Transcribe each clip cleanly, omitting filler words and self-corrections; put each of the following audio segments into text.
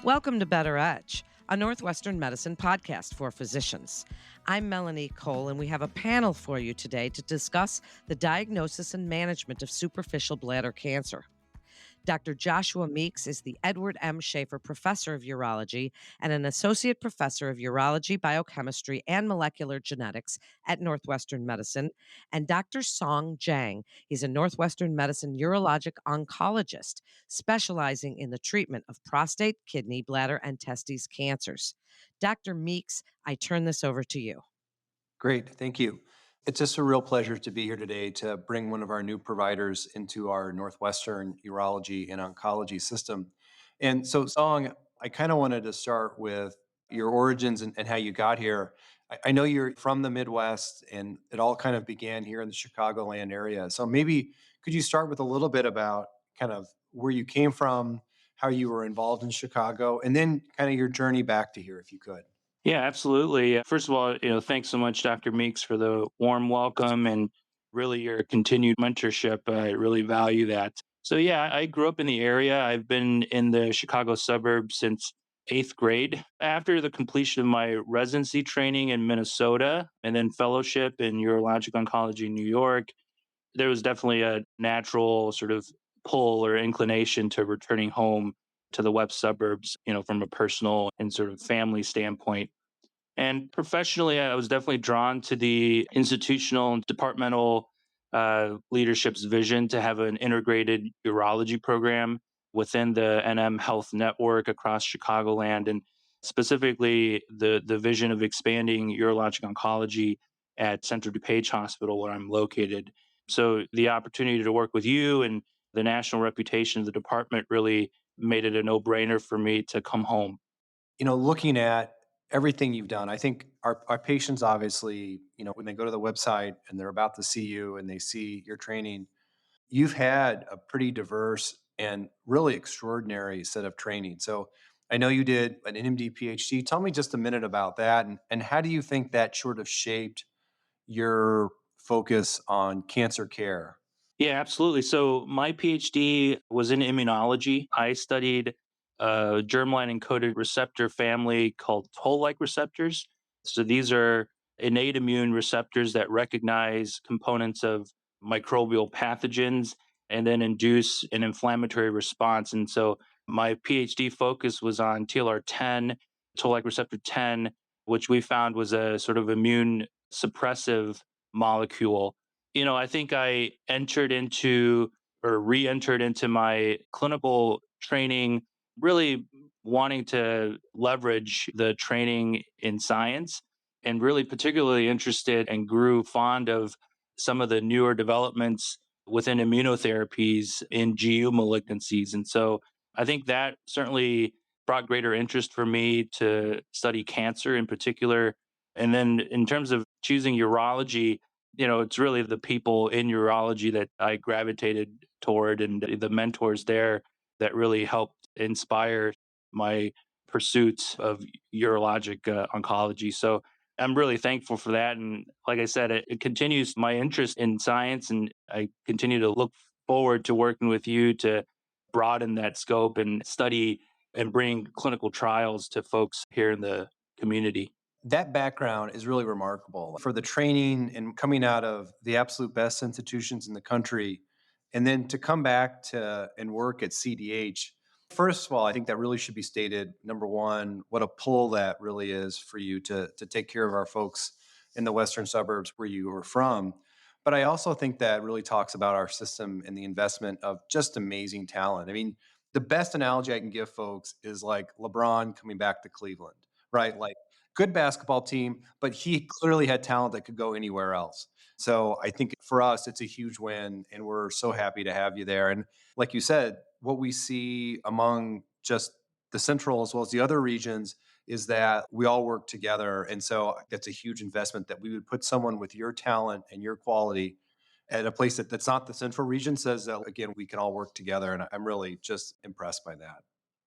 Welcome to Better Edge, a Northwestern Medicine podcast for physicians. I'm Melanie Cole, and we have a panel for you today to discuss the diagnosis and management of superficial bladder cancer. Dr. Joshua Meeks is the Edward M. Schaeffer Professor of Urology and an Associate Professor of Urology, Biochemistry, and Molecular Genetics at Northwestern Medicine, and Dr. Song Jiang. He's a Northwestern Medicine Urologic Oncologist, specializing in the treatment of prostate, kidney, bladder, and testes cancers. Dr. Meeks, I turn this over to you. Great, thank you. It's just a real pleasure to be here today to bring one of our new providers into our Northwestern Urology and Oncology system. And so, Song, I kind of wanted to start with your origins and how you got here. I know you're from the Midwest, and it all kind of began here in the Chicagoland area. So maybe could you start with a little bit about kind of where you came from, how you were involved in Chicago, and then kind of your journey back to here, if you could. Yeah, absolutely. First of all, thanks so much, Dr. Meeks, for the warm welcome and really your continued mentorship. I really value that. So, yeah, I grew up in the area. I've been in the Chicago suburbs since eighth grade. After the completion of my residency training in Minnesota and then fellowship in Urologic Oncology in New York, there was definitely a natural sort of pull or inclination to returning home to the west suburbs, from a personal and sort of family standpoint. And professionally, I was definitely drawn to the institutional and departmental leadership's vision to have an integrated urology program within the NM Health Network across Chicagoland, and specifically the vision of expanding urologic oncology at Central DuPage Hospital, where I'm located. So the opportunity to work with you and the national reputation of the department really made it a no-brainer for me to come home. Looking at everything you've done, I think our patients obviously, when they go to the website and they're about to see you and they see your training, you've had a pretty diverse and really extraordinary set of training. So I know you did an NMD PhD. Tell me just a minute about that, and how do you think that sort of shaped your focus on cancer care? Yeah, absolutely. So my PhD was in immunology. I studied a germline encoded receptor family called toll-like receptors. So these are innate immune receptors that recognize components of microbial pathogens and then induce an inflammatory response. And so my PhD focus was on TLR10, toll-like receptor 10, which we found was a sort of immune suppressive molecule. I think I entered into or re-entered into my clinical training really wanting to leverage the training in science and really particularly interested and grew fond of some of the newer developments within immunotherapies in GU malignancies. And so I think that certainly brought greater interest for me to study cancer in particular. And then in terms of choosing urology, it's really the people in urology that I gravitated toward and the mentors there that really helped inspire my pursuits of urologic oncology. So I'm really thankful for that. And like I said, it continues my interest in science, and I continue to look forward to working with you to broaden that scope and study and bring clinical trials to folks here in the community. That background is really remarkable for the training and coming out of the absolute best institutions in the country, and then to come back to and work at CDH. First of all, I think that really should be stated. Number one, what a pull that really is for you to take care of our folks in the western suburbs where you were from. But I also think that really talks about our system and the investment of just amazing talent. I mean, the best analogy I can give folks is like LeBron coming back to Cleveland, right? Like, good basketball team, but he clearly had talent that could go anywhere else. So I think for us, it's a huge win, and we're so happy to have you there. And like you said, what we see among just the central as well as the other regions is that we all work together. And so that's a huge investment that we would put someone with your talent and your quality at a place that's not the central region, says that, again, we can all work together. And I'm really just impressed by that.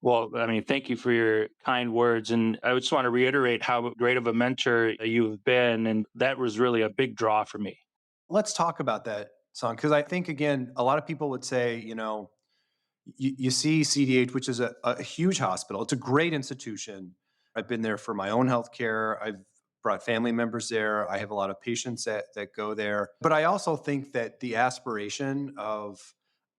Well, I mean, thank you for your kind words. And I just want to reiterate how great of a mentor you've been. And that was really a big draw for me. Let's talk about that, Song, because I think, again, a lot of people would say, You see CDH, which is a huge hospital. It's a great institution. I've been there for my own healthcare. I've brought family members there. I have a lot of patients that go there. But I also think that the aspiration of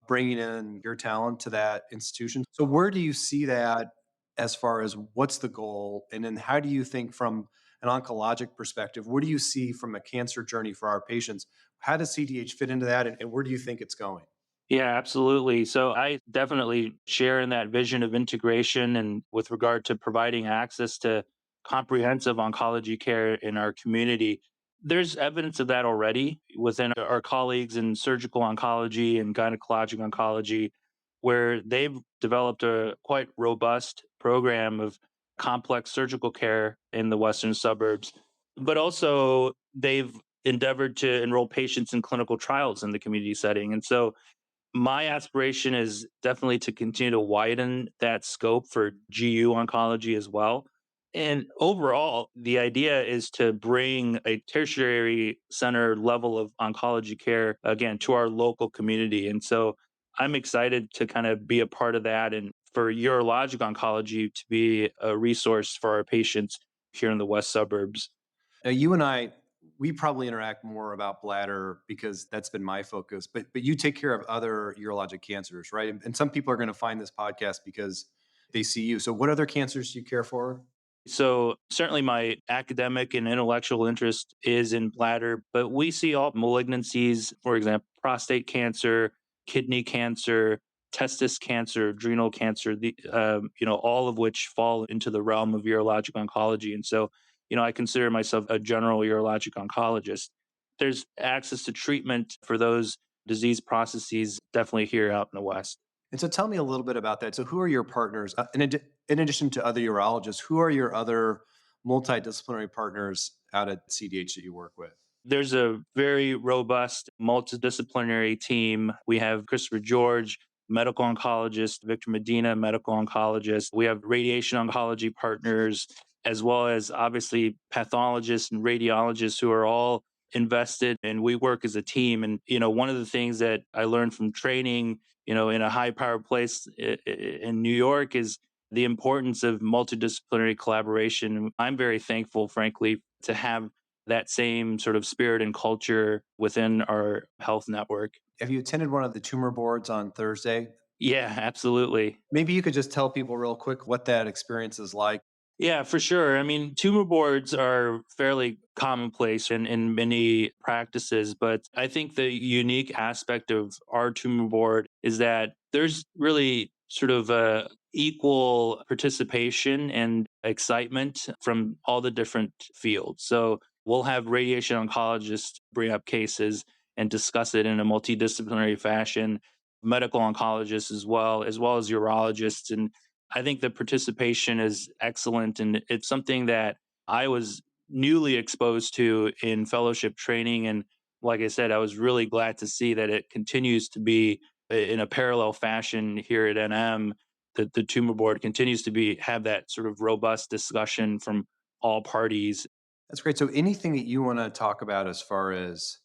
bringing in your talent to that institution. So, where do you see that as far as what's the goal? And then, how do you think from an oncologic perspective, what do you see from a cancer journey for our patients? How does CDH fit into that? And where do you think it's going? Yeah, absolutely. So I definitely share in that vision of integration and with regard to providing access to comprehensive oncology care in our community. There's evidence of that already within our colleagues in surgical oncology and gynecologic oncology, where they've developed a quite robust program of complex surgical care in the western suburbs. But also, they've endeavored to enroll patients in clinical trials in the community setting. And so my aspiration is definitely to continue to widen that scope for GU oncology as well. And overall, the idea is to bring a tertiary center level of oncology care again to our local community. And so I'm excited to kind of be a part of that and for urologic oncology to be a resource for our patients here in the west suburbs. Now, you and I, we probably interact more about bladder because that's been my focus. But you take care of other urologic cancers, right? And some people are going to find this podcast because they see you. So, what other cancers do you care for? So, certainly my academic and intellectual interest is in bladder, but we see all malignancies, for example, prostate cancer, kidney cancer, testis cancer, adrenal cancer, all of which fall into the realm of urologic oncology. And so, I consider myself a general urologic oncologist. There's access to treatment for those disease processes definitely here out in the West. And so, tell me a little bit about that. So, who are your partners? In addition to other urologists, who are your other multidisciplinary partners out at CDH that you work with? There's a very robust multidisciplinary team. We have Christopher George, medical oncologist, Victor Medina, medical oncologist. We have radiation oncology partners, as well as obviously pathologists and radiologists who are all invested and we work as a team. And, one of the things that I learned from training, in a high power place in New York is the importance of multidisciplinary collaboration. I'm very thankful, frankly, to have that same sort of spirit and culture within our health network. Have you attended one of the tumor boards on Thursday? Yeah, absolutely. Maybe you could just tell people real quick what that experience is like. Yeah, for sure. I mean, tumor boards are fairly commonplace in many practices, but I think the unique aspect of our tumor board is that there's really sort of a equal participation and excitement from all the different fields. So we'll have radiation oncologists bring up cases and discuss it in a multidisciplinary fashion, medical oncologists as well as urologists. And I think the participation is excellent, and it's something that I was newly exposed to in fellowship training. And like I said, I was really glad to see that it continues to be in a parallel fashion here at NM. That the tumor board continues to have that sort of robust discussion from all parties. That's great. So, anything that you want to talk about as far as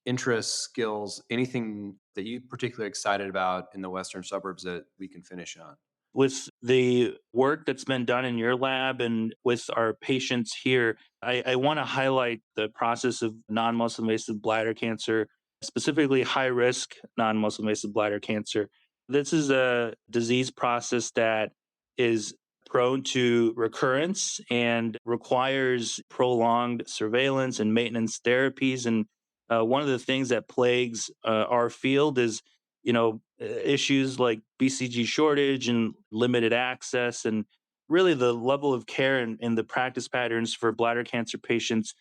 interests, skills, anything that you particularly excited about in the western suburbs that we can finish on? With the work that's been done in your lab and with our patients here, I want to highlight the process of non muscle invasive bladder cancer, specifically high risk non muscle invasive bladder cancer. This is a disease process that is prone to recurrence and requires prolonged surveillance and maintenance therapies. And one of the things that plagues our field is issues like BCG shortage and limited access, and really the level of care and the practice patterns for bladder cancer patients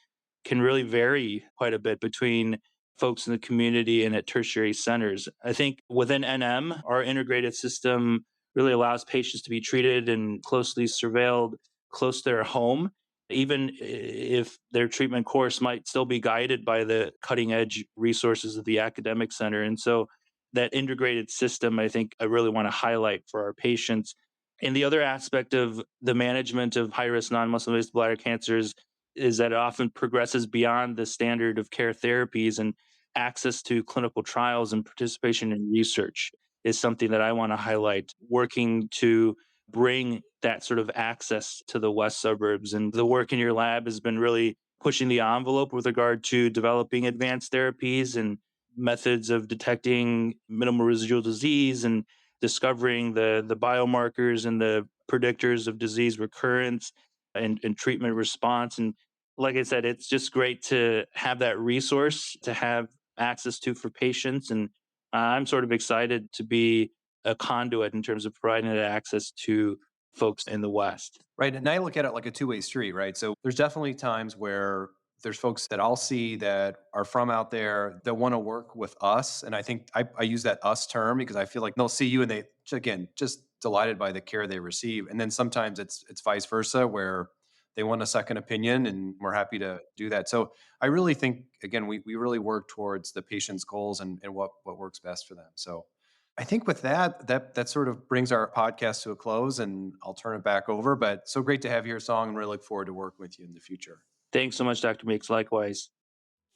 can really vary quite a bit between folks in the community and at tertiary centers. I think within NM, our integrated system really allows patients to be treated and closely surveilled close to their home, even if their treatment course might still be guided by the cutting edge resources of the academic center. And so that integrated system, I think I really want to highlight for our patients. And the other aspect of the management of high risk non muscle invasive bladder cancers is that it often progresses beyond the standard of care therapies and access to clinical trials and participation in research. is something that I want to highlight, working to bring that sort of access to the west suburbs. And the work in your lab has been really pushing the envelope with regard to developing advanced therapies and methods of detecting minimal residual disease and discovering the biomarkers and the predictors of disease recurrence and treatment response. And like I said, it's just great to have that resource to have access to for patients. And I'm sort of excited to be a conduit in terms of providing that access to folks in the West. Right. And I look at it like a two-way street, right? So there's definitely times where there's folks that I'll see that are from out there that want to work with us. And I think I use that us term because I feel like they'll see you and they, again, just delighted by the care they receive. And then sometimes it's vice versa where they want a second opinion and we're happy to do that. So I really think, again, we really work towards the patient's goals and what works best for them. So I think with that sort of brings our podcast to a close, and I'll turn it back over. But so great to have you here, Song, and really look forward to working with you in the future. Thanks so much, Dr. Meeks. Likewise.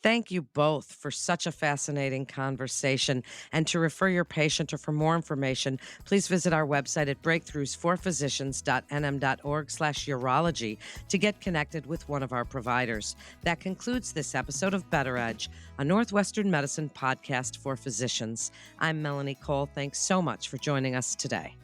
Thank you both for such a fascinating conversation. And to refer your patient or for more information, please visit our website at breakthroughsforphysicians.nm.org/urology to get connected with one of our providers. That concludes this episode of Better Edge, a Northwestern Medicine podcast for physicians. I'm Melanie Cole. Thanks so much for joining us today.